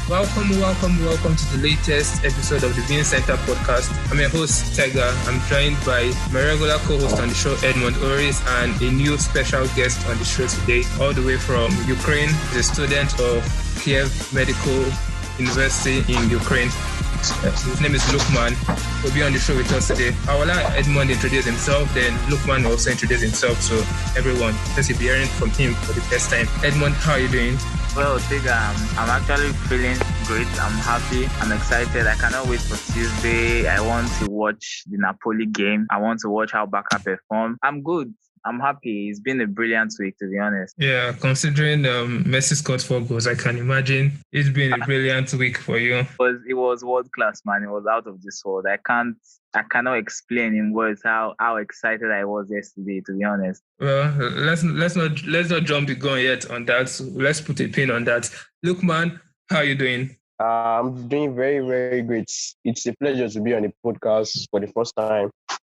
Welcome to the latest episode of the Bean Center podcast. I'm your host, Tega. I'm joined by my regular co-host on the show, Edmund Oris, and a new special guest on the show today, all the way from Ukraine. He's a student of Kiev Medical University in Ukraine. His name is Lukman. He'll be on the show with us today. I will let Edmund introduce himself, then Lukman will also introduce himself. So everyone, let's be hearing from him for the first time. Edmund, how are you doing? Well, Tega, I'm actually feeling great. I'm happy. I'm excited. I cannot wait for Tuesday. I want to watch the Napoli game. I want to watch how Barca perform. I'm good. I'm happy. It's been a brilliant week, to be honest. Yeah, considering Messi scored 4 goals, I can imagine it's been a brilliant week for you. It was world class, man. It was out of this world. I cannot explain in words how excited I was yesterday, to be honest. Well, let's not jump the gun yet on that. So let's put a pin on that. Lukman, how are you doing? I'm doing very, very great. It's a pleasure to be on the podcast for the first time,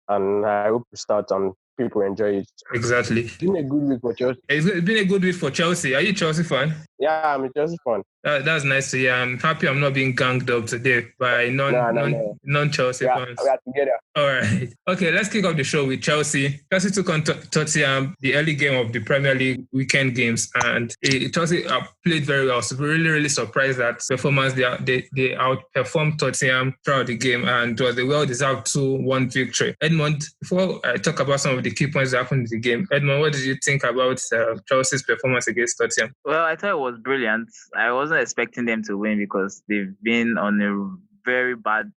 and I hope to start and people enjoy it. Exactly. It's been a good week for Chelsea. It's been a good week for Chelsea. Are you a Chelsea fan? Yeah, I'm a Chelsea fan. That's nice to hear. I'm happy I'm not being ganged up today by non-Chelsea fans. We are together. All right. Okay, let's kick off the show with Chelsea. Chelsea took on Tottenham, the early game of the Premier League weekend games, and Chelsea played very well. So we're really, really surprised at performance. They outperformed Tottenham throughout the game, and it was a well-deserved 2-1 victory. Edmund, before I talk about some of the key points that happened in the game, Edmund, what did you think about Chelsea's performance against Tottenham? Well, I thought it was brilliant. I wasn't expecting them to win because they've been on a very bad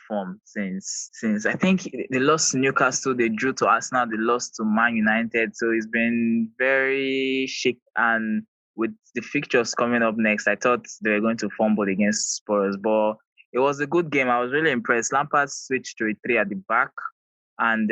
form since I think they lost to Newcastle, they drew to Arsenal, they lost to Man United. So it's been very chic, and with the fixtures coming up next, I thought they were going to fumble against Spurs, but it was a good game. I was really impressed. Lampard switched to a 3 at the back. And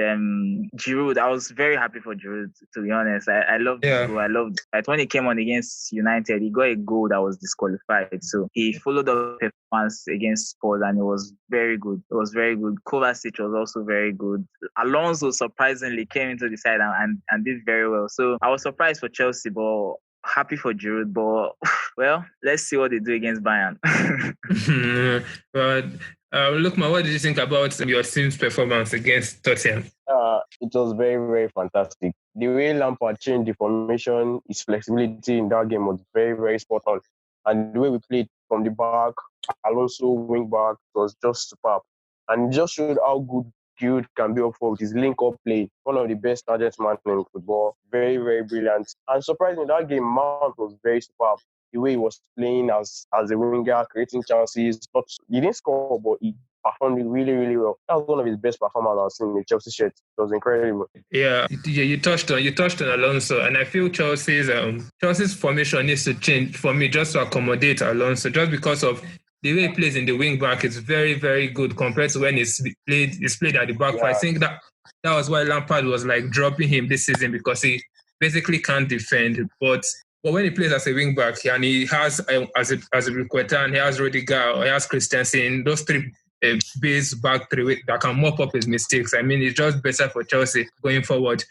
Giroud, I was very happy for Giroud, to be honest. I loved the goal. I loved it. When he came on against United, he got a goal that was disqualified. So he followed up performance against Spurs, and it was very good. It was very good. Kovacic was also very good. Alonso surprisingly came into the side and did very well. So I was surprised for Chelsea, but happy for Giroud. But well, let's see what they do against Bayern. But Lukman, what did you think about your team's performance against Tottenham? It was very, very fantastic. The way Lampard changed the formation, his flexibility in that game was very, very spot on. And the way we played from the back, Alonso wing back, was just superb. And it just showed how good Giroud can be up for with his link-up play. One of the best target man in football. Very, very brilliant. And surprisingly, that game, Mount was very superb. The way he was playing as a winger, creating chances. But he didn't score, but he performed really, really well. That was one of his best performances I've seen in the Chelsea shirt. It was incredible. Yeah, you touched on Alonso, and I feel Chelsea's formation needs to change for me just to accommodate Alonso, just because of the way he plays in the wing back. Is very, very good compared to when he's played at the back. Yeah. I think that was why Lampard was like dropping him this season, because he basically can't defend, but when he plays as a wing back, and he has as a Requeta, and he has Rudiger, he has Christensen, those 3 base back 3 that can mop up his mistakes. I mean, it's just better for Chelsea going forward.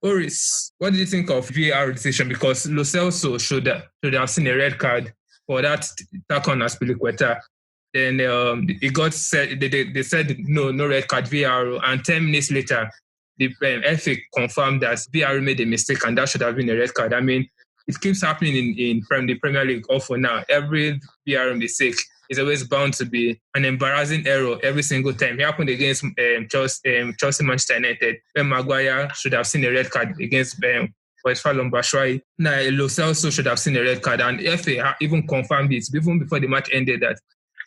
Oris, what do you think of VAR decision? Because Lo Celso should have seen a red card for that tackle on Aspilicueta. Then it got said, they said no red card, VAR, and 10 minutes later, the FA confirmed that VAR made a mistake and that should have been a red card. I mean, it keeps happening in the Premier League also now. Every VAR mistake is always bound to be an embarrassing error every single time. It happened against Chelsea Manchester United, when Maguire should have seen a red card against Westfalen Batshuayi. Now, Lo Celso should have seen a red card, and FA even confirmed it even before the match ended that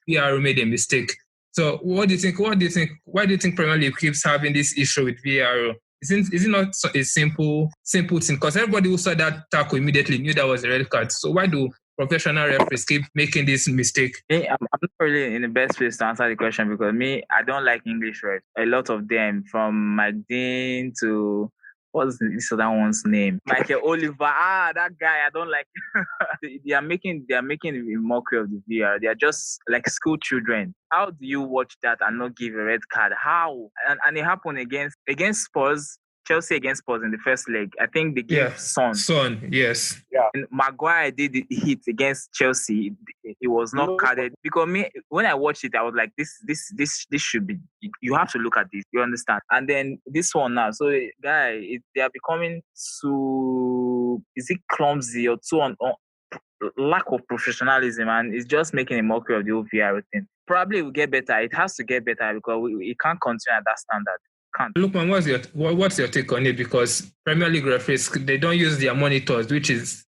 VAR made a mistake. So what do you think? Why do you think Premier League keeps having this issue with VAR? Is it not a simple thing? Because everybody who saw that tackle immediately knew that was a red card. So why do professional referees keep making this mistake? I'm not really in the best place to answer the question, because I don't like English refs. A lot of them, from McDean to what's this other one's name? Michael Oliver. That guy, I don't like. They are making a mockery of the VAR. They are just like school children. How do you watch that and not give a red card? How? And it happened against Spurs. Chelsea against Spurs in the first leg. I think they gave Son. Son, yes. Yeah. And Maguire did the hit against Chelsea. It was not carded because when I watched it, I was like, this should be. You have to look at this. You understand? And then this one now. So, they are becoming too. Is it clumsy or too on lack of professionalism, and it's just making a mockery of the whole VAR thing. Probably it will get better. It has to get better because it can't continue at that standard. Can't. Lookman, what's your take on it? Because Premier League referees, they don't use their monitors, which is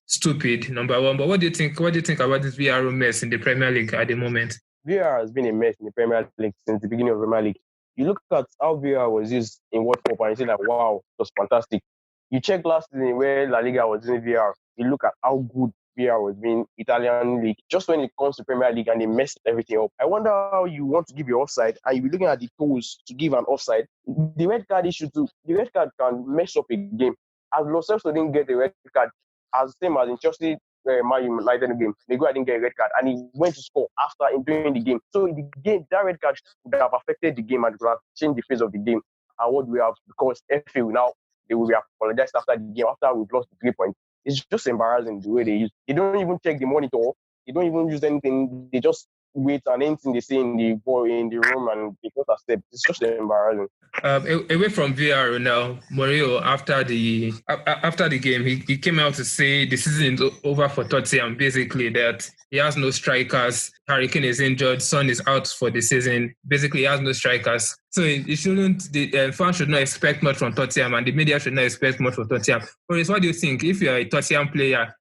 stupid, number one. But what do you think about this VAR mess in the Premier League at the moment? VAR has been a mess in the Premier League since the beginning of the Premier League. You look at how VAR was used in World Cup and you say like, wow, it was fantastic. You check last season where La Liga was using VAR, you look at how good VAR was being Italian league. Just when it comes to Premier League and they messed everything up. I wonder how you want to give your offside and you'll be looking at the tools to give an offside. The red card issue too. The red card can mess up a game. As Lo Celso didn't get the red card, as same as in Chelsea Man United game, Maguire didn't get a red card and he went to score after in doing the game. So the game, that red card would have affected the game and would have changed the face of the game. And what we have, because FA now, they will be apologized after the game, after we've lost the 3 points. It's just embarrassing the way they use. They don't even check the monitor. They don't even use anything. They just wait and anything they say in the room and they just accept. It's just embarrassing. Away from VAR now, Mourinho after the game, he came out to say the season is over for Tottenham. Basically, that he has no strikers. Harry Kane is injured. Son is out for the season. Basically, he has no strikers. So the fans should not expect much from Tottenham, and the media should not expect much from Tottenham. Oris, what do you think? If you're a Tottenham player,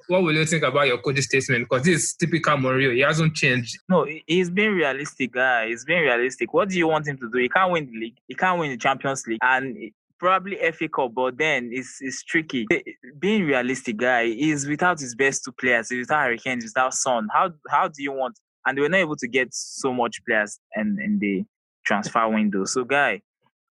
what will you think about your coach's statement? Because this is typical Mourinho. He hasn't changed. No, he's been realistic, guy. He's been realistic. What do you want him to do? He can't win the league. He can't win the Champions League. And probably FA Cup, but then it's tricky. Being realistic, guy, is without his best two players, without Harry Kane, without Son. How do you want? And they were not able to get so much players in the transfer window. So, guy,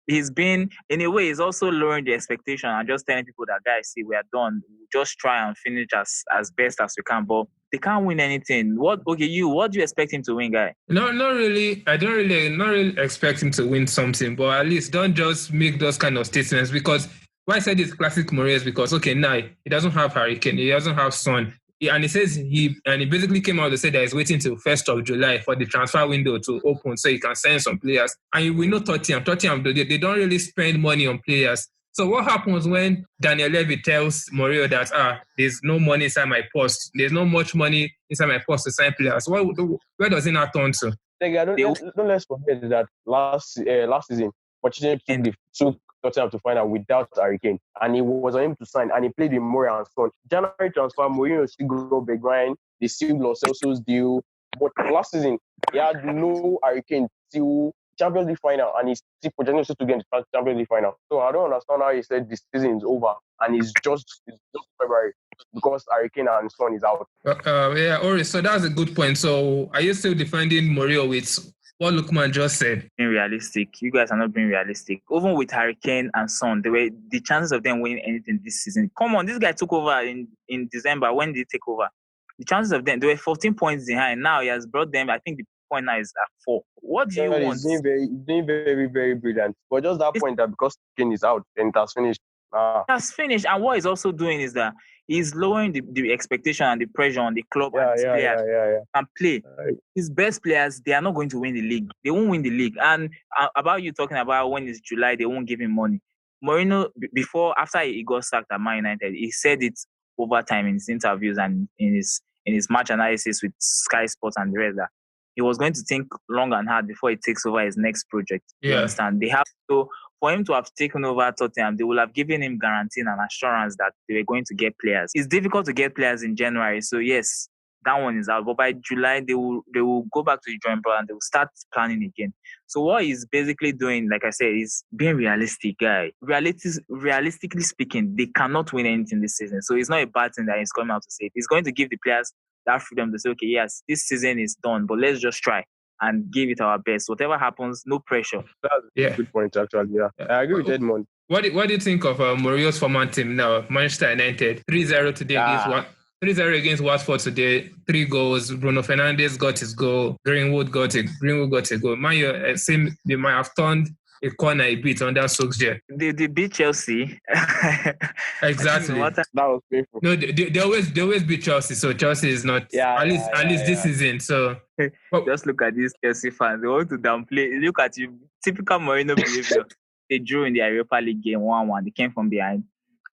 he's been, in a way, he's also lowering the expectation and just telling people that, guys, see, we are done. We'll just try and finish as best as we can. But they can't win anything. What do you expect him to win, guy? No, not really. I don't really expect him to win something. But at least don't just make those kind of statements. Because why I said it's classic Mourinho is because, okay, now he doesn't have Harry Kane. He doesn't have Son. And he says he basically came out to say that he's waiting till 1st of July for the transfer window to open so he can sign some players. And we know Tottenham, they don't really spend money on players. So what happens when Daniel Levy tells Mourinho that there's no money inside my post, there's not much money inside my post to sign players? Where does it not turn to? Don't let's forget that last season, Pochettino took Tottenham to final without Harry Kane, and he was unable to sign, and he played with Mourinho and Son. January transfer, Mourinho still grew up a grind. They still Lo Celso's deal, but last season he had no Harry Kane till Champions League final, and he's still Pochettino to get the Champions League final. So I don't understand how he said this season is over, and it's just February because Harry Kane and Son is out. Oris, so that's a good point. So are you still defending Mourinho with what Lukman just said? Being realistic. You guys are not being realistic. Even with Harry Kane and Son, the chances of them winning anything this season. Come on, this guy took over in December. When did he take over? The chances of them, they were 14 points behind. Now he has brought them, I think the point now is at 4. What do you want? He's doing very, very brilliant. But just that point that because Kane is out and it has finished. It has finished. And what he's also doing is that he's lowering the expectation and the pressure on the club and his players and play. His best players, they are not going to win the league. They won't win the league. And about you talking about when it's July, they won't give him money. Mourinho, after he got sacked at Man United, he said it over time in his interviews and in his match analysis with Sky Sports and the rest, that he was going to think long and hard before he takes over his next project. You understand? They have to. For him to have taken over Tottenham, they will have given him guarantee and assurance that they were going to get players. It's difficult to get players in January, so yes, that one is out. But by July, they will go back to the drawing board and they will start planning again. So what he's basically doing, like I said, is being realistic, guy. Realistically speaking, they cannot win anything this season. So it's not a bad thing that he's coming out to say. He's going to give the players that freedom to say, okay, yes, this season is done, but let's just try and give it our best. Whatever happens, no pressure. That's a good point, actually. Yeah, I agree with Edmund. What do you think of Mourinho's former team now? Manchester United 3-0 today against 3-0 against Watford today. 3 goals. Bruno Fernandes got his goal. Greenwood got a goal. Man, they might have turned a corner a bit under Solskjaer. They beat Chelsea. Exactly. That was painful. No, they always beat Chelsea, so Chelsea is not at least this season. So just look at these Chelsea fans. They want to downplay. Look at you, typical Mourinho behavior. They drew in the Europa League game 1-1. They came from behind.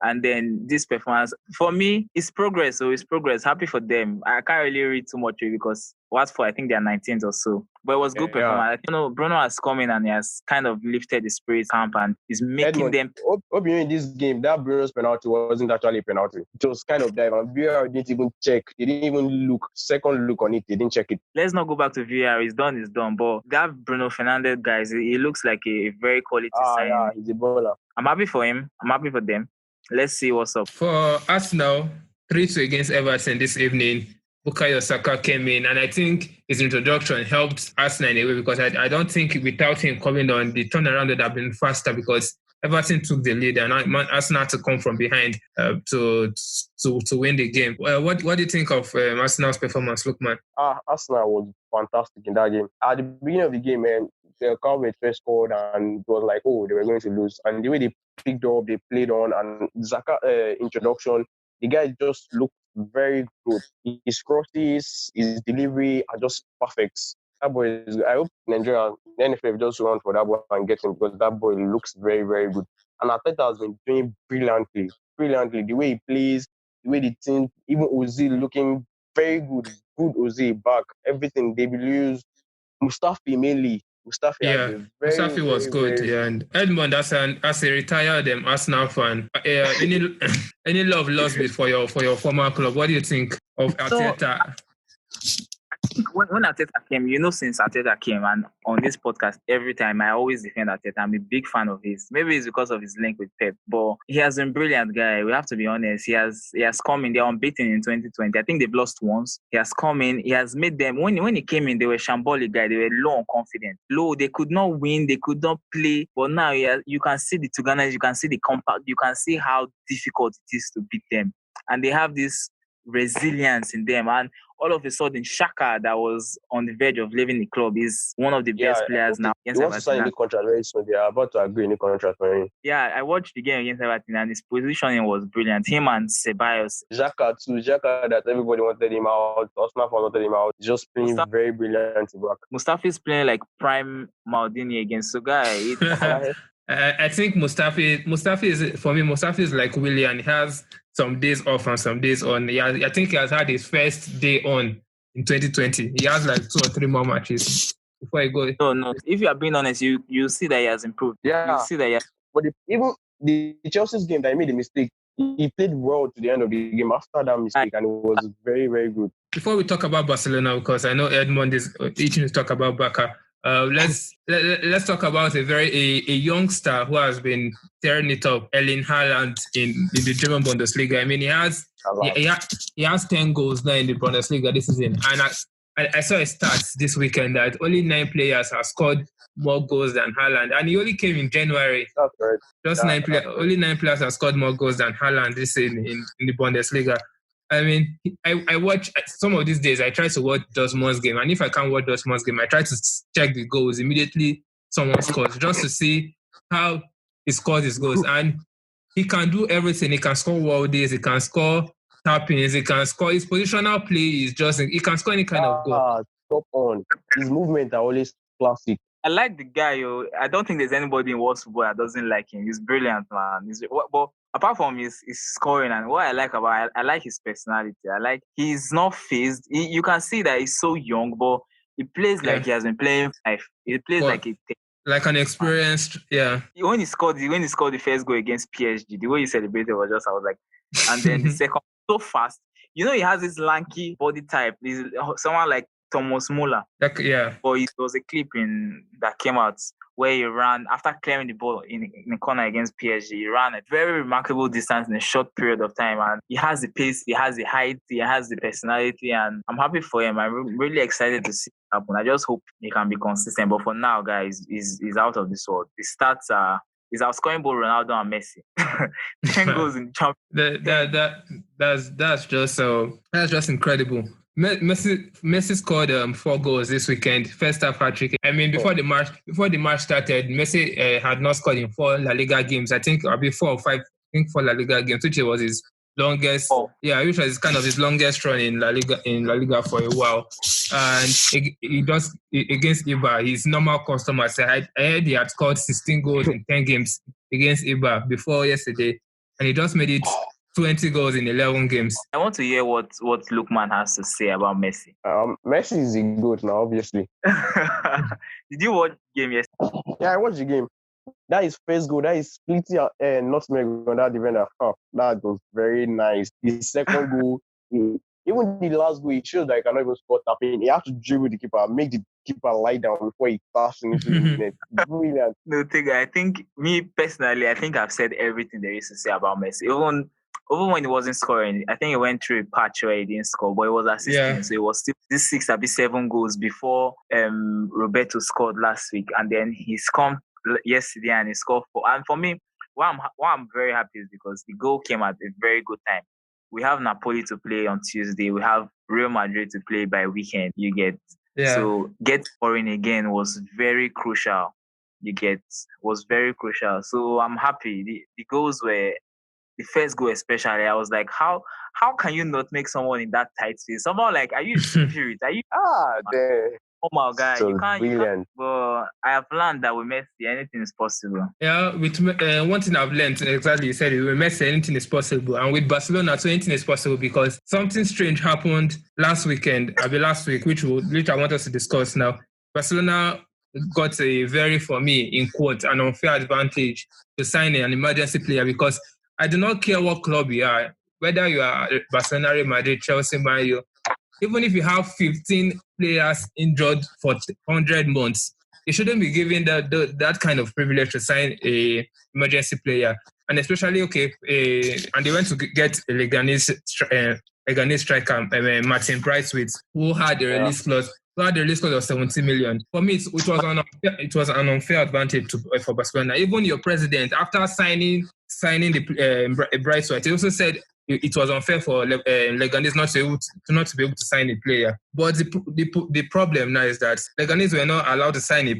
And then this performance, for me, it's progress. So it's progress. Happy for them. I can't really read too much because Watford, I think they're 19th or so. But it was good performance. I think Bruno has come in and he has kind of lifted the spirit camp and is making them. Hope you in this game, that Bruno's penalty wasn't actually a penalty. It was kind of dive. And VAR didn't even check. They didn't even look. Second look on it. They didn't check it. Let's not go back to VAR. It's done. But that Bruno Fernandes guys, he looks like a very quality sign. Yeah, he's a baller. I'm happy for him. I'm happy for them. Let's see what's up. For Arsenal, 3-2 against Everton this evening. Bukayo Saka came in, and I think his introduction helped Arsenal in a way because I don't think without him coming on, the turnaround would have been faster because Everton took the lead and Arsenal had to come from behind to win the game. What do you think of Arsenal's performance, Lukman? Arsenal was fantastic in that game. At the beginning of the game, man, the Calvert first scored and it was like, oh, they were going to lose. And the way they picked up, they played on, and Zaka introduction, the guy just looked very good. His crosses, his delivery are just perfect. That boy is good. I hope Nigeria, the NFL just run for that boy and get him because that boy looks very, very good. And Arteta has been doing brilliantly. The way he plays, the way the team, even Ozil looking very good. Good Ozil back. Everything they will use. Mustafi mainly. Mustafi was good. Yeah, and Edmund, as a retired Arsenal fan, any love lost for your former club? What do you think of Arteta? When Arteta came, since Arteta came, and on this podcast, every time I always defend Arteta. I'm a big fan of his. Maybe it's because of his link with Pep, but he has been a brilliant guy. We have to be honest. He has come in. They're unbeaten in 2020. I think they've lost once. He has come in. He has made them. When he came in, they were shambolic guy. They were low on confidence. Low. They could not win. They could not play. But now you can see the Tuganas. You can see the compact. You can see how difficult it is to beat them. And they have this resilience in them, and all of a sudden Xhaka, that was on the verge of leaving the club, is one of the best players now. He wants to sign a new contract very soon. They are about to agree a new contract for him. Yeah, I watched the game against Everton and his positioning was brilliant. Him and Ceballos. Xhaka that everybody wanted him out. Arsenal wanted him out. He's just playing very brilliant back. Mustafi's playing like prime Maldini against Sugai. I think Mustafi is like Willian. He has some days off and some days on. I think he has had his first day on in 2020. He has like 2 or 3 more matches before he goes. No. If you are being honest, you see that he has improved. Yeah. You see that he has. But even the Chelsea's game that he made a mistake, he played well to the end of the game after that mistake, and it was very, very good. Before we talk about Barcelona, because I know Edmund is itching to talk about Barca. Let's talk about a youngster who has been tearing it up, Erling Haaland in the German Bundesliga. I mean, he has 10 goals now in the Bundesliga this season, and I saw a stats this weekend that only 9 players have scored more goals than Haaland, and he only came in January. That's right. Only 9 players have scored more goals than Haaland this season in the Bundesliga. I mean, I watch some of these days. I try to watch Dortmund's game, and if I can't watch Dortmund's game, I try to check the goals immediately. Someone scores just to see how he scores his goals, and he can do everything. He can score worldies, he can score tap-ins, he can score. His positional play is just he can score any kind of goal. Top on. His movements are always classic. I like the guy. I don't think there's anybody in world football that doesn't like him. He's brilliant, man. But apart from his scoring, and what I like about I like his personality. I like he's not phased. You can see that he's so young, but he plays like he has been playing 5. He plays like an experienced, When he scored the first goal against PSG, the way he celebrated was just, I was like, and then the second, so fast. He has this lanky body type. He's someone like Thomas Muller. But there was a clip that came out where he ran after clearing the ball in the corner against PSG. He ran a very remarkable distance in a short period of time, and he has the pace, he has the height, he has the personality, and I'm happy for him. I'm really excited to see it happen. I just hope he can be consistent. But for now, guys, he's out of this world. The stats are. He's outscoring both Ronaldo and Messi. 10 goals in Champions. That's just incredible. Messi scored 4 goals this weekend. First half hat-trick. I mean, before the match started, Messi had not scored in 4 La Liga games. I think I'll be 4 or 5. I think 4 La Liga games, which was his longest. Oh. Yeah, which was kind of his longest run in La Liga for a while. And he does against Ibar, his normal customers. I heard he had scored 16 goals in 10 games against Ibar before yesterday, and he just made it 20 goals in 11 games. I want to hear what Lukman has to say about Messi. Messi is a goat now, obviously. Did you watch the game yesterday? Yeah, I watched the game. That is first goal. That is splitting nutmeg on that defender. That was very nice. The second goal, even the last goal, it shows that he cannot even spot tapping. He has to dribble the keeper, make the keeper lie down before he passes into the net. Brilliant. No, Tega, I think, me personally, I think I've said everything there is to say about Messi. Even when he wasn't scoring, I think he went through a patch where he didn't score, but he was assisting. Yeah. So it was still this 6 or 7 goals before Roberto scored last week, and then he's come yesterday and he scored 4. And for me, why I'm very happy is because the goal came at a very good time. We have Napoli to play on Tuesday. We have Real Madrid to play by weekend. You get. Yeah. So get scoring again was very crucial. Was very crucial. So I'm happy. The goals were, the first goal especially, I was like, how can you not make someone in that tight space? Someone like, are you spirit? Are you there. Oh my God, So you can't. But I have learned that with Messi, anything is possible. Yeah, with one thing I've learned, exactly, you said it, with Messi, anything is possible. And with Barcelona, so anything is possible because something strange happened last week, which I want us to discuss now. Barcelona got a very, for me, in quote, an unfair advantage to sign an emergency player because I do not care what club you are, whether you are Barcelona, Real Madrid, Chelsea, Man U, even if you have 15 players injured for 100 months, you shouldn't be given that kind of privilege to sign a emergency player. And especially, and they went to get a Leganese striker, Martin Braithwaite, who had a release clause. Of 70 million. For me, it was an unfair advantage for Barcelona. Even your president, after signing the Braithwaite, he also said it was unfair for Leganese not to be able to sign a player. But the problem now is that Leganese were not allowed to sign a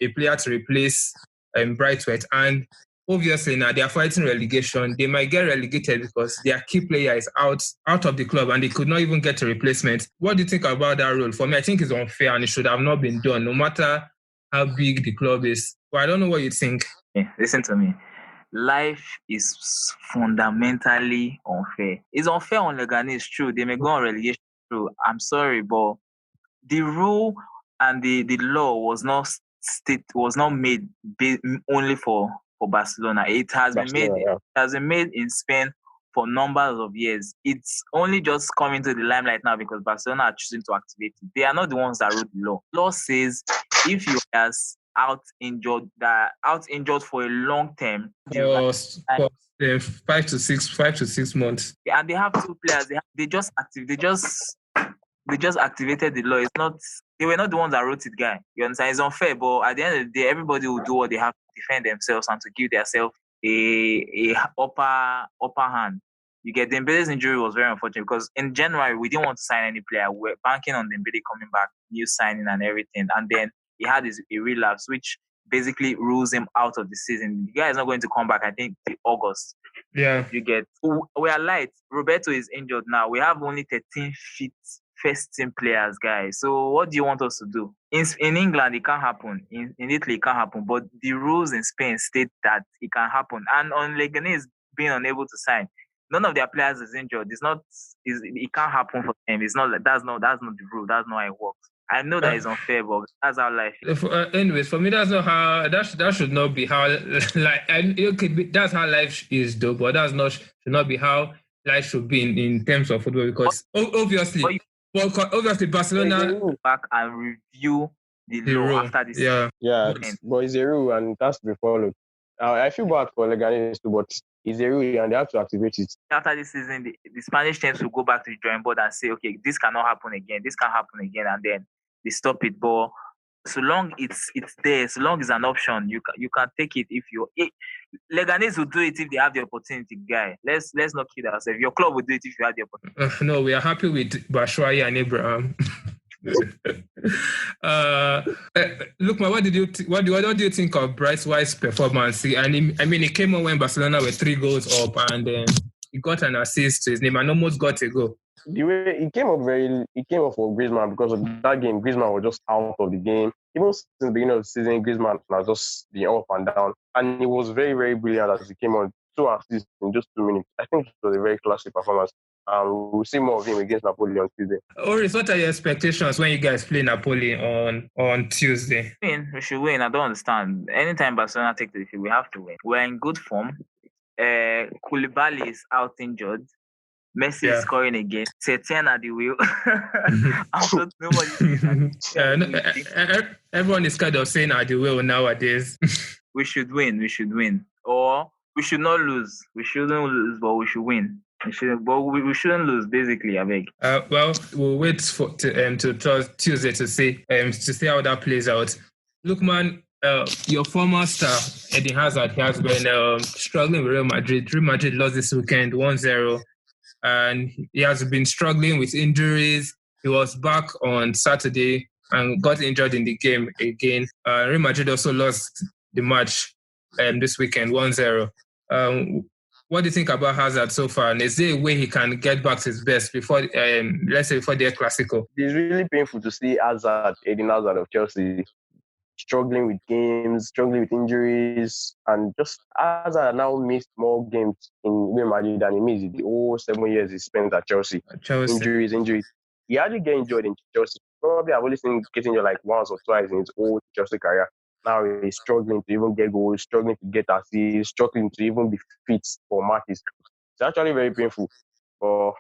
player to replace Braithwaite, and obviously now they are fighting relegation. They might get relegated because their key player is out of the club and they could not even get a replacement. What do you think about that rule? For me, I think it's unfair and it should have not been done, no matter how big the club is. But I don't know what you think. Yeah, listen to me. Life is fundamentally unfair. It's unfair on Leganese, true. They may go on relegation, true. I'm sorry, but the rule and the law was not made only for Barcelona. It has been made. Yeah. It has been made in Spain for numbers of years. It's only just coming to the limelight now because Barcelona are choosing to activate it. They are not the ones that wrote the law. Law says if you are out injured for a long term, 5 to 6 months, and they have 2 players. They just activated the law. It's not. They were not the ones that wrote it, guy. You understand? It's unfair, but at the end of the day, everybody will do what they have to defend themselves and to give themselves a upper hand. You get Dembele's injury was very unfortunate because in January we didn't want to sign any player. We were banking on Dembele coming back, new signing and everything, and then he had a relapse, which basically rules him out of the season. The guy is not going to come back, I think, till August. Yeah. You get. We are light. Roberto is injured now. We have only 13 fit first team players, guys. So what do you want us to do? In England, it can't happen. In Italy, it can't happen. But the rules in Spain state that it can happen. And on Leganese being unable to sign, none of their players is injured. It can't happen for them. It's not like that's not the rule. That's not how it works. I know that it's unfair, but that's how life is. Anyways, for me, that's not how that should not be how that's how life is, though. But should not be how life should be in terms of football because obviously Barcelona go back and review the law after this. Yeah, but it's a rule and it has to be followed. I feel bad for Leganés too, but it's a rule and they have to activate it. After this season, the Spanish teams will go back to the drawing board and say, okay, this cannot happen again. This can't happen again, and then they stop it. But So long it's there, so long it's an option, you can take it if you. Leganese will do it if they have the opportunity, guy. Let's not kid ourselves. Your club will do it if you have the opportunity. No, we are happy with Batshuayi and Abraham. Look, what do you think of Bryce White's performance? And he came on when Barcelona were 3 goals up, and he got an assist to his name and almost got a goal. The way he came up for Griezmann because of that game. Griezmann was just out of the game. Even since the beginning of the season, Griezmann has just been up and down, and he was very, very brilliant as he came on. 2 assists in just 2 minutes. I think it was a very classic performance. We'll see more of him against Napoli on Tuesday. Oris, what are your expectations when you guys play Napoli on Tuesday? We should win. I don't understand. Anytime Barcelona take the field, we have to win. We're in good form. Koulibaly is out injured. Messi is scoring again. Setien at the wheel. Everyone is kind of saying at the wheel nowadays. We should win. Or we should not lose. We shouldn't lose, but we should win. We shouldn't lose, basically, I beg. Well, we'll wait to Tuesday to see how that plays out. Lukman, your former star, Eden Hazard, has been struggling with Real Madrid. Real Madrid lost this weekend 1-0. And he has been struggling with injuries. He was back on Saturday and got injured in the game again. Real Madrid also lost the match this weekend, 1-0. What do you think about Hazard so far? And is there a way he can get back to his best before, let's say, before the El Clasico? It's really painful to see Eden Hazard of Chelsea, struggling with games, struggling with injuries, and just Hazard now missed more games in Real Madrid than he missed the whole 7 years he spent at Chelsea. Injuries. He hardly get injured in Chelsea. Probably I've only seen him get injured like once or twice in his whole Chelsea career. Now he's struggling to even get goals, struggling to get assists, struggling to even be fit for matches. It's actually very painful. But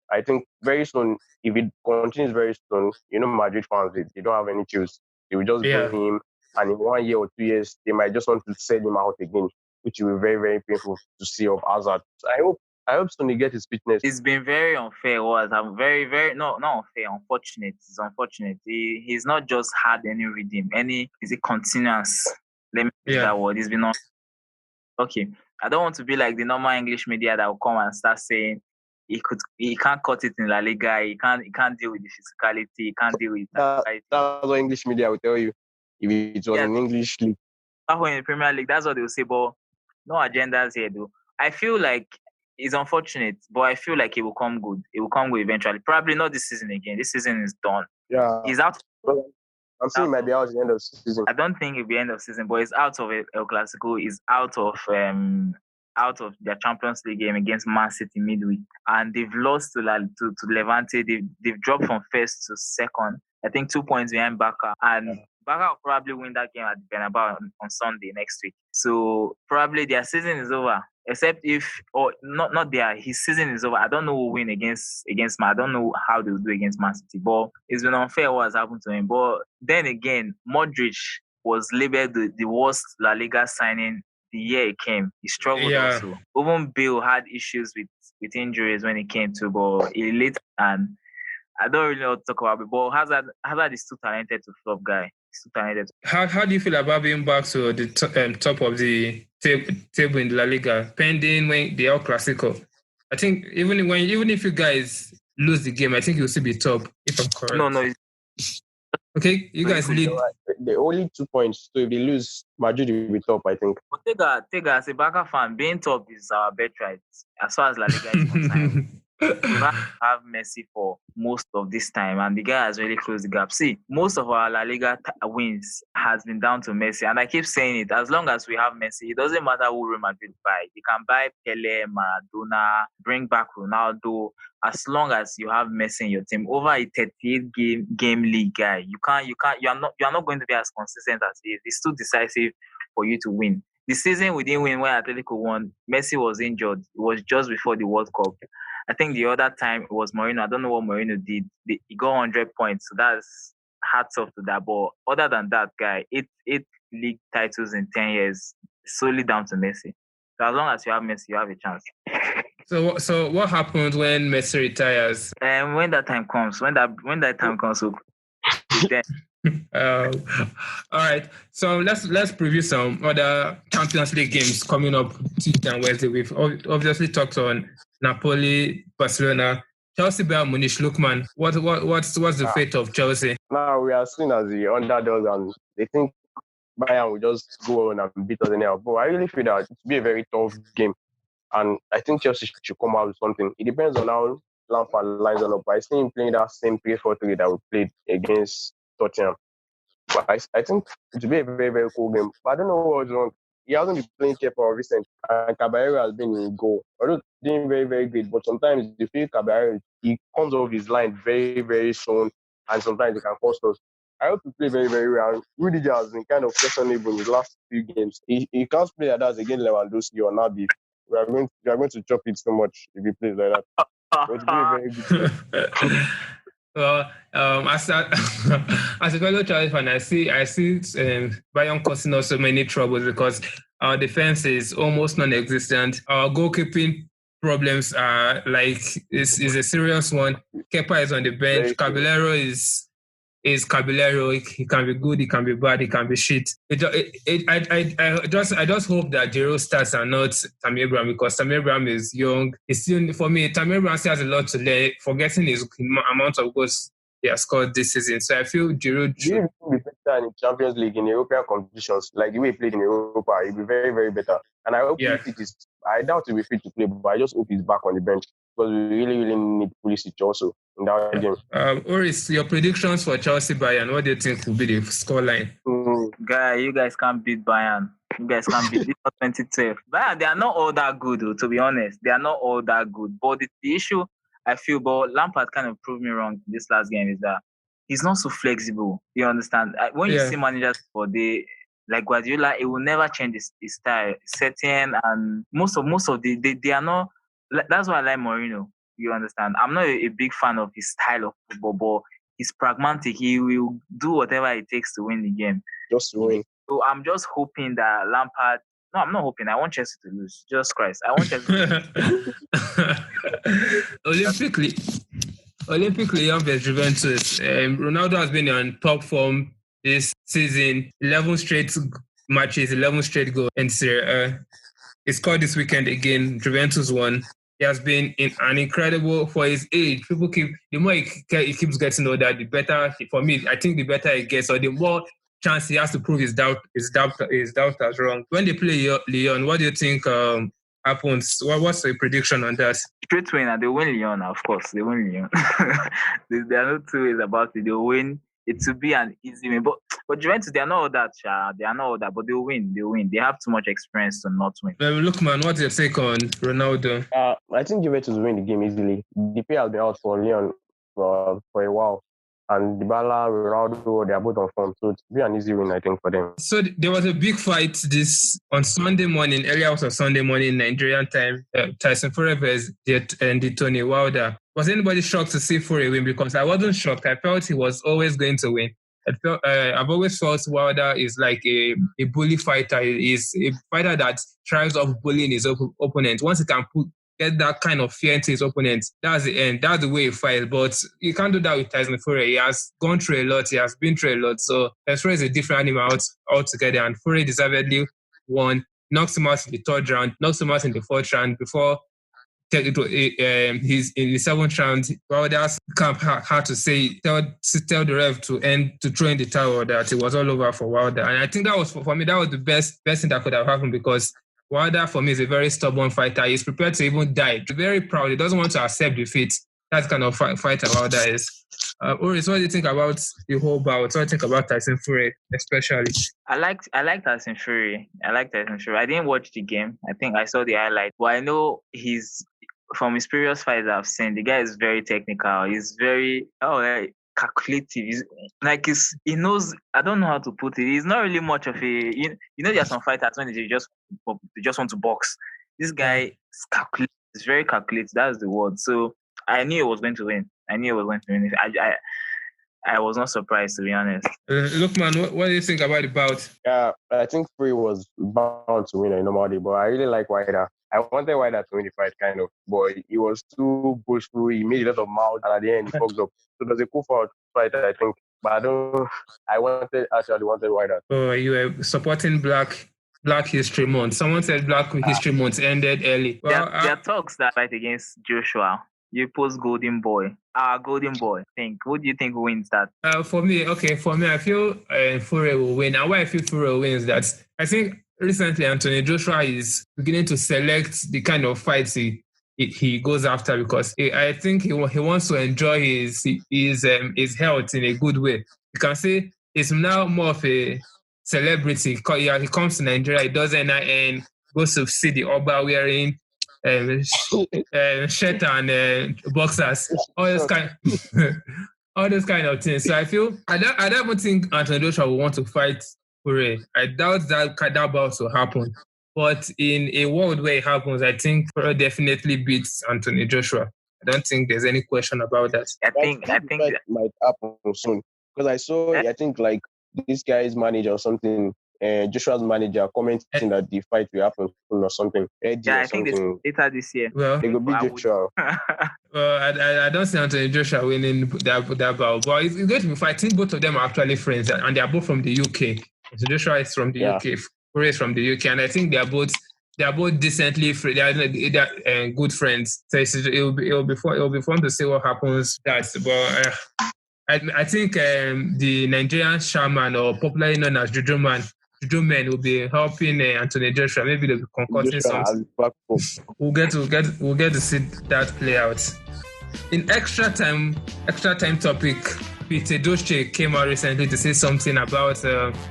I think very soon, if it continues very soon, Madrid fans, they don't have any choice. They will just bring him, and in 1 year or 2 years, they might just want to sell him out again, which will be very, very painful to see of Hazard. So I hope soon he gets his fitness. It's been very unfair. I'm very, very not unfair. Unfortunate. It's unfortunate. He's not just had any rhythm. Is it continuous? Let me use that word. It's been on. Okay. I don't want to be like the normal English media that will come and start saying he can't cut it in La Liga. He can't deal with the physicality. He can't deal with that's what English media will tell you. If it was an English league. In the Premier League, that's what they will say. But no agendas here, though. I feel like it's unfortunate, but I feel like it will come good. It will come good eventually. Probably not this season again. This season is done. Yeah. He's out. I'm saying it might be out at the end of the season. I don't think it'll be end of season, but it's out of El Clasico. It's out of their Champions League game against Man City midweek, and they've lost to Levante. They've dropped from first to second. I think 2 points behind Barca, and Barca will probably win that game at the Bernabeu on Sunday next week. So probably their season is over. Except his season is over. I don't know who will win against Man. I don't know how they will do against Man City. But it's been unfair what has happened to him. But then again, Modric was labeled the worst La Liga signing the year he came. He struggled also. Even Bale had issues with injuries when he came to, but he late, and I don't really know what to talk about it. But Hazard is too talented to flop, guy. He's too talented. How do you feel about being back to the top of the table in La Liga, pending when the El Clasico? I think even if you guys lose the game, I think you'll still be top, if I'm correct. No. Okay, you guys lead. The only 2 points. So if they lose, Madrid will be top, I think. But Tega, as a Barca fan, being top is our birthright as far as La Liga is concerned. We have Messi for most of this time, and the guy has really closed the gap. See, most of our La Liga wins has been down to Messi, and I keep saying it. As long as we have Messi, it doesn't matter who Real Madrid buy. You can buy Pele, Maradona, bring back Ronaldo. As long as you have Messi in your team, over a 38 game league, guy, you are not going to be as consistent as he is. It's too decisive for you to win. The season we didn't win when Atletico won, Messi was injured. It was just before the World Cup. I think the other time it was Mourinho. I don't know what Mourinho did. He got 100 points. So that's hats off to that. But other than that, guy, eight league titles in 10 years, solely down to Messi. So as long as you have Messi, you have a chance. So what happens when Messi retires? When that time comes, we'll then All right, so let's preview some other Champions League games coming up Tuesday and Wednesday. We've obviously talked on Napoli, Barcelona, Chelsea, Bayern Munich, Lukman. What's the fate of Chelsea? Now we are seen as the underdogs, and they think Bayern will just go on and beat us anyhow. But I really feel that it will be a very tough game, and I think Chelsea should come out with something. It depends on how Lampard lines it up. I see him playing that same 3-4-3 that we played against Tottenham. But I think it will be a very, very cool game. But I don't know what's wrong. He hasn't been playing Kepa recently, and Caballero has been in goal. Although doing very, very great, but sometimes you feel Caballero, he comes off his line very, very soon, and sometimes he can cost us. I hope he play very, very well. Rudiger has been kind of questionable in the last few games. He can't play like that against Lewandowski or Nabi. We are going to chop it so much if he plays like that. But it's very, very good. Well, as a as a fellow Chelsea fan, I see Bayern causing us so many troubles because our defense is almost non-existent. Our goalkeeping problems are is a serious one. Kepa is on the bench. Caballero is Caballero. He can be good, he can be bad, he can be shit. I just hope that Giroud starts and not Tammy Abraham, because Tammy Abraham is young. He's still, for me, Tammy Abraham still has a lot to learn, forgetting his amount of goals he has scored this season. So I feel Giroud should be better in Champions League, in European competitions, like the way he played in Europa. He'll be very, very better. And I hope I doubt he'll be fit to play, but I just hope he's back on the bench, because we really, really need Pulisic also in that game. Oris, your predictions for Chelsea Bayern, what do you think will be the scoreline? Guy, you guys can't beat Bayern. You guys can't beat this 2012. Bayern, they are not all that good, though, to be honest. They are not all that good. But the issue I feel, but Lampard kind of proved me wrong this last game, is that he's not so flexible. You understand? When you see managers for like Guardiola, it will never change his style, setting, and most of they are not. That's why I like Mourinho. You understand? I'm not a big fan of his style of football, but he's pragmatic. He will do whatever it takes to win the game. Just to win. So I'm just hoping that Lampard. No, I'm not hoping. I want Chelsea to lose. Jesus Christ. I want Chelsea to lose. Olympically, Lyon vs Juventus. Ronaldo has been on top form this season. 11 straight matches, 11 straight goals. And he scored this weekend again. Juventus won. He has been an incredible for his age. The more he keeps getting older, the better. For me, I think the better he gets, or the more chance he has to prove his doubters wrong. When they play Lyon, what do you think happens? What's the prediction on that? Straight win, they win Lyon, of course. They win Lyon. There are no two ways about it. They'll win. It will be an easy win. But Juventus, they are not all that. They are not all that, but they'll win. They'll win. They have too much experience to not win. Lukman, what's your take on Ronaldo? I think Juventus will win the game easily. The player has been out for Lyon for a while. And Dybala, Ronaldo, they are both on form. So it'll be an easy win, I think, for them. So there was a big fight on Sunday morning. Earlier was on Sunday morning, Nigerian time. Tyson Fury vs. Tony Wilder. Was anybody shocked to see Fury win? Because I wasn't shocked. I felt he was always going to win. I've always felt Wilder is like a bully fighter. He's a fighter that thrives off bullying his opponent. Once he can get that kind of fear into his opponent, that's the end. That's the way he fights. But you can't do that with Tyson Fury. He has gone through a lot. He has been through a lot. So Fury is a different animal altogether. And Fury deservedly won. Knocks him out in the third round. Knocks him out in the fourth round before he's in the seventh round. Wilder's camp had to tell the ref to throw in the towel, that it was all over for Wilder. And I think that was for me, that was the best thing that could have happened, because Wilder, for me, is a very stubborn fighter. He's prepared to even die. He's very proud. He doesn't want to accept defeat. That's the kind of fighter Wilder is. Oris, what do you think about the whole bout? What do you think about Tyson Fury, especially? I like Tyson Fury. I didn't watch the game. I think I saw the highlight. But I know from his previous fights I've seen, the guy is very technical. He's very calculative. He knows. I don't know how to put it. He's not really much of a. There are some fighters when they just want to box. This guy is calculated. He's very calculated. That's the word. So I knew he was going to win. I was not surprised, to be honest. Lukman, what do you think about the bout? Yeah, I think Fury was bound to win in normally, but I really like Wilder. I wanted Wilder to win the fight, kind of, but he was too boastful. He made a lot of mouth, and at the end, he fucked up. So it was a cool fight, I think. but I wanted wider. Oh, you were supporting Black History Month. Someone said Black History Month ended early. Well, there are talks that fight against Joshua. You post Golden Boy. Golden Boy. Who do you think wins that? For me, I feel Fure will win. And why I feel Fure will win is that I think recently Anthony Joshua is beginning to select the kind of fights he goes after, because I think he wants to enjoy his health in a good way. You can say he's now more of a celebrity. He comes to Nigeria, he does NIN, goes to see the Oba wearing shirt and boxers, all those kind of things. So I feel I don't think Anthony Joshua will want to fight Fure. I doubt that bout will happen. But in a world where it happens, I think Fure definitely beats Anthony Joshua. I don't think there's any question about that. I think that might happen soon, because I saw I think like this guy's manager or something. Joshua's manager commenting that the fight will happen soon or something. I think it's later this year. Well, it will be Joshua. I don't see Anthony Joshua winning that bout, but it's going to be fight. I think both of them are actually friends, and they are both from the UK. So Joshua is from the UK, Fure is from the UK, and I think they are both decently free. They are good friends. So it will be fun to see what happens. I think the Nigerian shaman, or popularly known as Juju Men, will be helping Anthony Joshua. Maybe they'll be concocting something. We'll get to see that play out. In extra time topic, Pete Edochie came out recently to say something about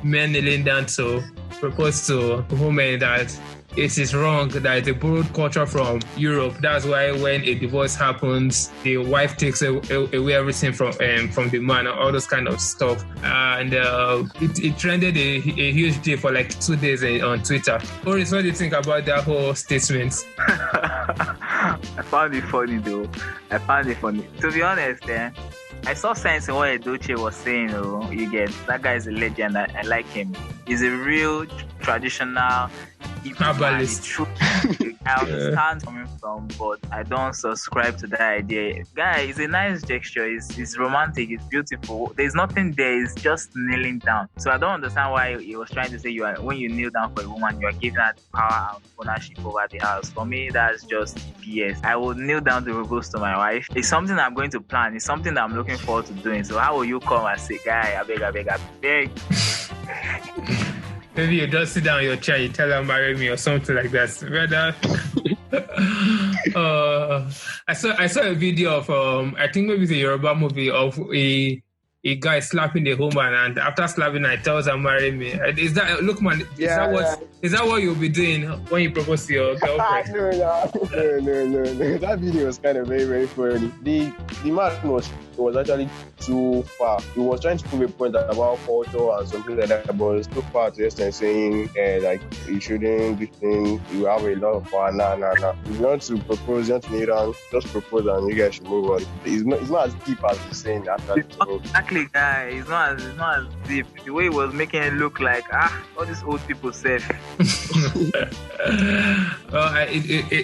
men kneeling down to propose to women, that it is wrong, that it's a borrowed culture from Europe. That's why when a divorce happens, the wife takes away everything from the man, all those kind of stuff. And it trended a huge day for like 2 days on Twitter. Oris, what do you think about that whole statement? I found it funny though. To be honest, I saw sense in what Edochie was saying. You get, that guy is a legend. I like him. He's a real traditional herbalist. I understand coming from, but I don't subscribe to that idea. Guy, it's a nice gesture. It's romantic. It's beautiful. There's nothing there. It's just kneeling down. So I don't understand why he was trying to say when you kneel down for a woman, you are giving her power and ownership over the house. For me, that's just BS. I would kneel down to propose to my wife. It's something I'm going to plan. It's something that I'm looking forward to doing. So how will you come and say, guy, I beg? Maybe you just sit down in your chair, you tell her marry me or something like that. I saw a video of I think maybe it's a Yoruba movie of a guy slapping the woman, and after slapping her, tells her marry me. Is that Lukman? Is that what you'll be doing when you propose to your girlfriend? No. That video was kind of very, very funny. The man was actually too far. He was trying to prove a point about culture and something like that, but it's too far to just saying like you shouldn't do things. You have a lot of power. Nah. If you want to propose, you want to kneel down, just propose and you guys should move on. It's not as deep as you're saying after. Exactly, guy. It's not as deep. The way he was making it look like all these old people said.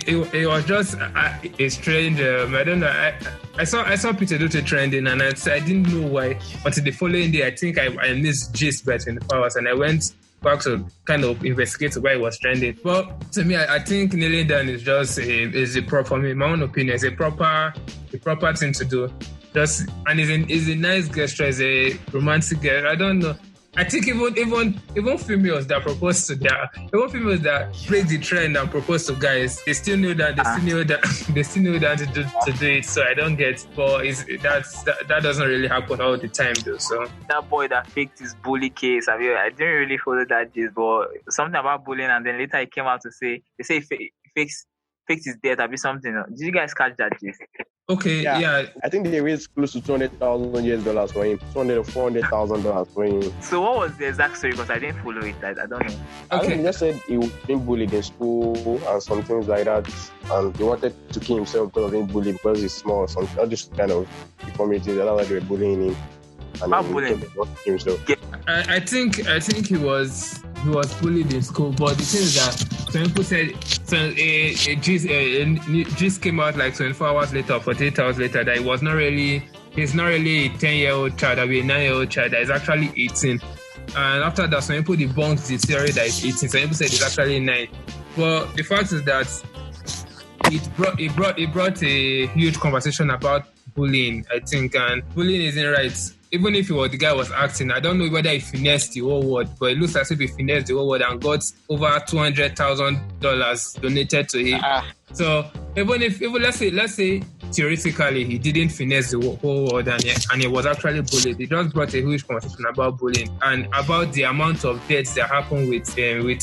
It was just a strange. I don't know. I saw Pete Edochie trending, and I didn't know why until the following day. I think I missed gist by 24 hours, and I went back to kind of investigate why it was trending. But to me, I think kneeling down is just for me, my own opinion, is a proper thing to do. And it's a nice gesture, it's a romantic gesture. I don't know. I think even females that propose to females that break the trend and propose to guys, they still know that they still know that to do it. So I don't get, but that doesn't really happen all the time though. So that boy that faked his bully case, I didn't really follow that gist, but something about bullying, and then later he came out to say he faked his death, something. Did you guys catch that gist? Okay, yeah. I think they raised close to $200,000 for him, $200,000 or $400,000 for him. So what was the exact story? Because I didn't follow it. I don't know. Okay. I think he just said he was being bullied in school and some things like that, and he wanted to kill himself because of being bullied because he's small or something. Not just kind of deformities. That's why they were bullying him. How bullying himself? I think he was bullied in school, but the thing is that some people said a gist came out like 24 hours later, 48 hours later, that it was not really he's not really a 10-year-old child, or a 9-year-old child that is actually 18. And after that, some people debunked the theory that it's 18. Some people said it's actually 9. But the fact is that it brought a huge conversation about bullying, I think, and bullying isn't right. Even if the guy was acting, I don't know whether he finessed the whole world, but it looks as if he finessed the whole world and got over $200,000 donated to him. So even let's say theoretically he didn't finesse the whole world and he was actually bullied, it just brought a huge conversation about bullying and about the amount of deaths that happen with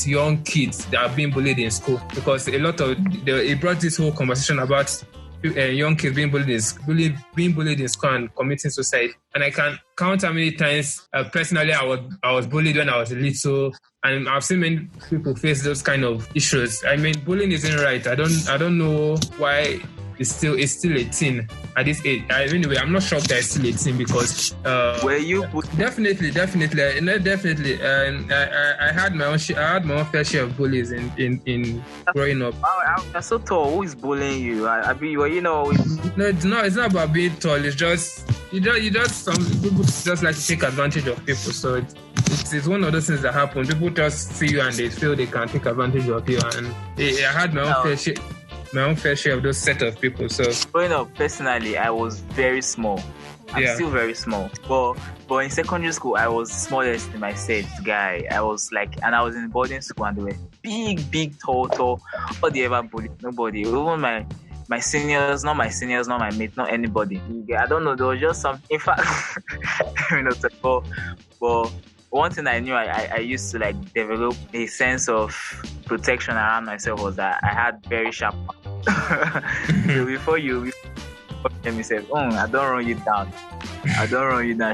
young kids that are being bullied in school, because it brought this whole conversation about young kids being bullied in school and committing suicide. And I can count how many times personally I was bullied when I was little, and I've seen many people face those kind of issues. I mean, bullying isn't right. I don't know why it's still a thing at this age. Anyway, I'm not shocked that it's still a thing because were you definitely. And I had my own fair share of bullies in growing up. You're so tall. Who is bullying you? No, it's not about being tall. It's just some people just like to take advantage of people. So it's one of those things that happen. People just see you and they feel they can take advantage of you. And I had my own fair share of those set of people. So growing up, personally, I was very small. I'm still very small. But in secondary school, I was the smallest in my set guy. I was and I was in boarding school, and they were big, tall. All they ever bullied nobody. Even my seniors, not my mates, not anybody. I don't know. There was just some. In fact, but one thing I knew I used to develop a sense of protection around myself was that I had very sharp. So before you let me say, I don't run you down.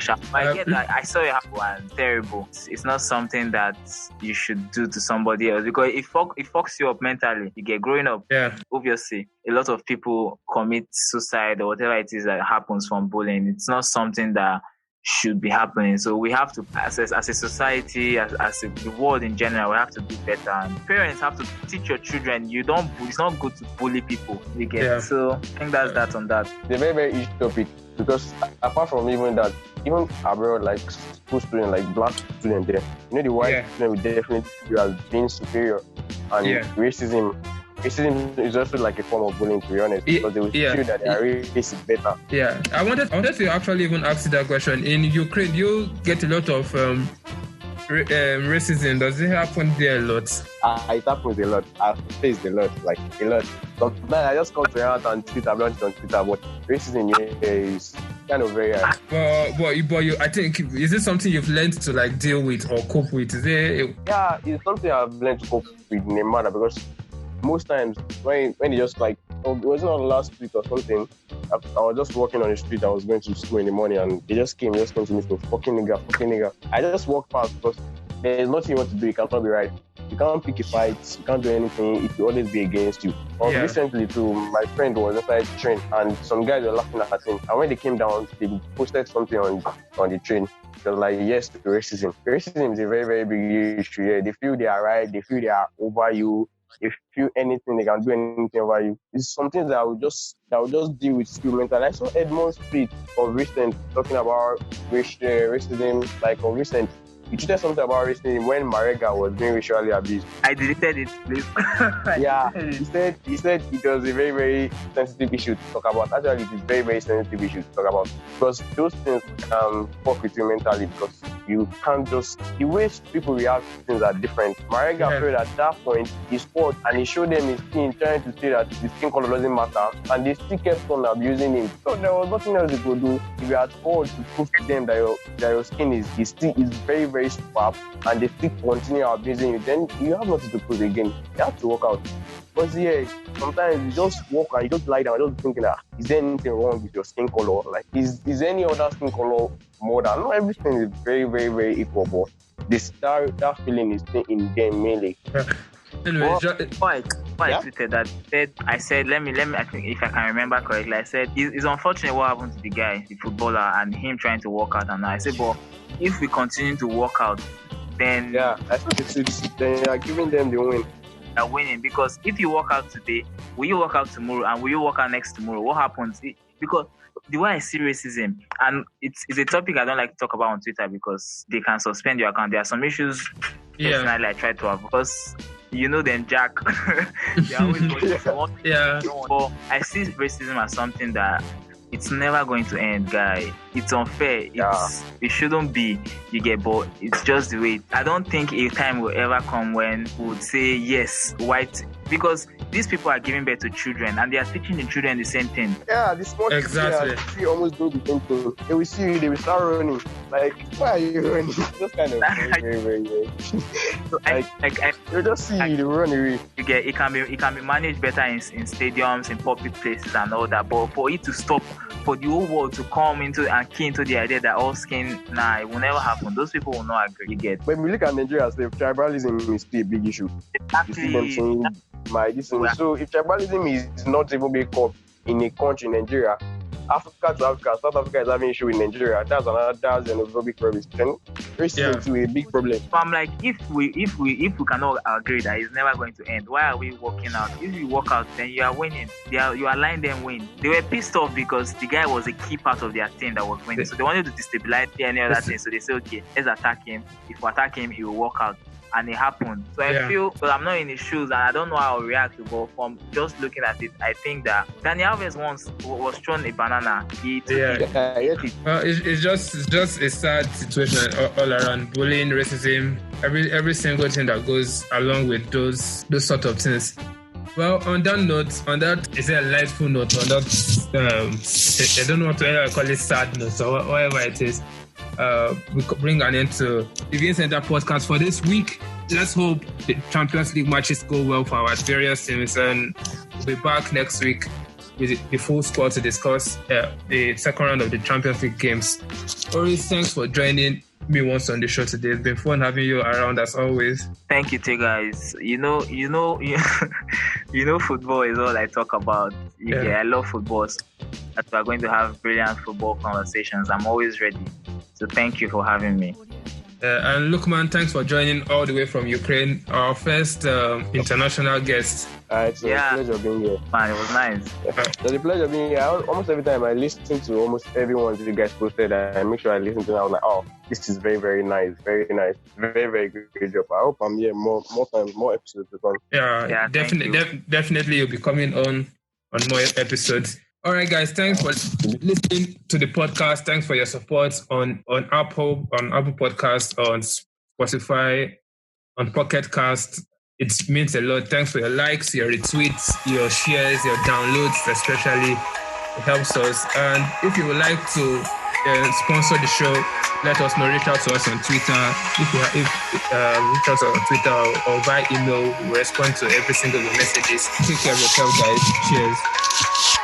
Sharp. I get that. I saw it happen and terrible. It's not something that you should do to somebody else because it fucks you up mentally. You get growing up. Yeah. Obviously, a lot of people commit suicide or whatever it is that happens from bullying. It's not something that should be happening. So we have to, as a society, as the world in general, we have to do better. And parents have to teach your children, it's not good to bully people. You get So I think that's that on that. It's a very, very easy topic because apart from even that, even abroad, school student, black student there, the white student will definitely see you as being superior. And racism is also like a form of bullying, to be honest, because they will feel that their race is better. Yeah, I wanted to actually even ask you that question. In Ukraine, you get a lot of racism. Does it happen there a lot? It happens a lot. I've faced a lot. Sometimes I just come to out and tweet about it on Twitter, but racism is kind of very high. But I think, is it something you've learned to deal with or cope with? Yeah, it's something I've learned to cope with in a manner because most times when it just it wasn't on last week or something, I was just walking on the street. I was going to school in the morning and they just came to me, so fucking nigga. I just walked past because there's nothing you want to do. You cannot be right. You can't pick a fight. You can't do anything. It will always be against you. Recently too, my friend was inside the train and some guys were laughing at him. And when they came down, they posted something on the train. They were like, yes to racism. Racism is a very, very big issue. Yeah, they feel they are right. They feel they are over you. If you anything, they can do anything over you. It's something that I will just deal with skill mental. I saw Edmund's tweet of recent talking about racism, of recent. He tweeted something about racism when Marega was being racially abused. I deleted it, please. He said it was a very, very sensitive issue to talk about. Actually, it is very, very sensitive issue to talk about because those things can fuck with you mentally because you can't just... The way people react to things are different. Marega felt at that point he fought and he showed them his skin, trying to say that his skin color doesn't matter, and they still kept on abusing him. So there was nothing else you could do. If you had fought to prove to them that your skin is very, very superb, and they still continue abusing you, then you have nothing to prove again. You have to work out. But sometimes you just walk and you just lie down, just thinking that is there anything wrong with your skin color? Is any other skin color more than? Not everything is very, very, very equal, but that feeling is in them mainly. Anyway, I tweeted that. I said, let me. I think if I can remember correctly, I said it's unfortunate what happened to the guy, the footballer, and him trying to work out. And I said, but if we continue to work out, then I think then you are giving them the win. Are winning because if you work out today, will you work out tomorrow, and will you work out next tomorrow? What happens? because the way I see racism, and it's a topic I don't like to talk about on Twitter because they can suspend your account. There are some issues personally I try to have because you know them, Jack. They always But I see racism as something that it's never going to end, guy. It's unfair. It shouldn't be. You get, but it's just the way. I don't think a time will ever come when we would say yes, white, because these people are giving birth to children and they are teaching the children the same thing. Yeah, the small exactly. Kids almost do the same thing. They will see you, they will start running. Like, why are you running? Just kind of very. They just see you, they will run away. You get, it can be managed better in stadiums, in public places and all that. But for it to stop, for the whole world to come into and key into the idea that all skin, it will never happen. Those people will not agree. You get. When we look at Nigeria, tribalism is still a big issue. Exactly. You see them saying, so if tribalism is not even big up in a country, Nigeria, Africa to Africa, South Africa is having issue with Nigeria. That's another big problem. Racism is a big problem. So I'm like, if we cannot agree that it's never going to end, why are we working out? If you work out, then you are winning. You are letting them win. They were pissed off because the guy was a key part of their team that was winning. So they wanted to destabilize any other thing. So they said, okay, let's attack him. If we attack him, he will work out. And it happened. So I feel, but I'm not in his shoes and I don't know how I'll react to, but from just looking at it, I think that Daniel Alves once was thrown a banana. He took it. Well, it's just a sad situation all around. Bullying, racism, every single thing that goes along with those sort of things. Well, on that, is there a lightful note? On that, I don't know what to call it, sad note or whatever it is. We could bring an end to the VN Center podcast for this week. Let's hope the Champions League matches go well for our various teams, and we'll be back next week with the full squad to discuss the second round of the Champions League games. Oris, thanks for joining me once on the show today. It's been fun having you around as always. Thank you, Tega, guys. You know, football is all I talk about. I love football. That we're going to have brilliant football conversations. I'm always ready. So thank you for having me. And Lukman, thanks for joining all the way from Ukraine, our first international guest. It's a pleasure being here. Man, it was nice. It's a pleasure being here. Almost every time I listen to almost everyone you guys posted, I make sure I listen to them. I was like, oh, this is very, very nice. Very nice. Very, very good job. I hope I'm here more times, more episodes to come. Yeah, definitely you'll be coming on more episodes. All right, guys. Thanks for listening to the podcast. Thanks for your support on Apple Podcast, on Spotify, on Pocket Cast. It means a lot. Thanks for your likes, your retweets, your shares, your downloads, especially. It helps us. And if you would like to sponsor the show, let us know. Reach out to us on Twitter. If reach out on Twitter or via email, we respond to every single messages. Take care of yourself, guys. Cheers.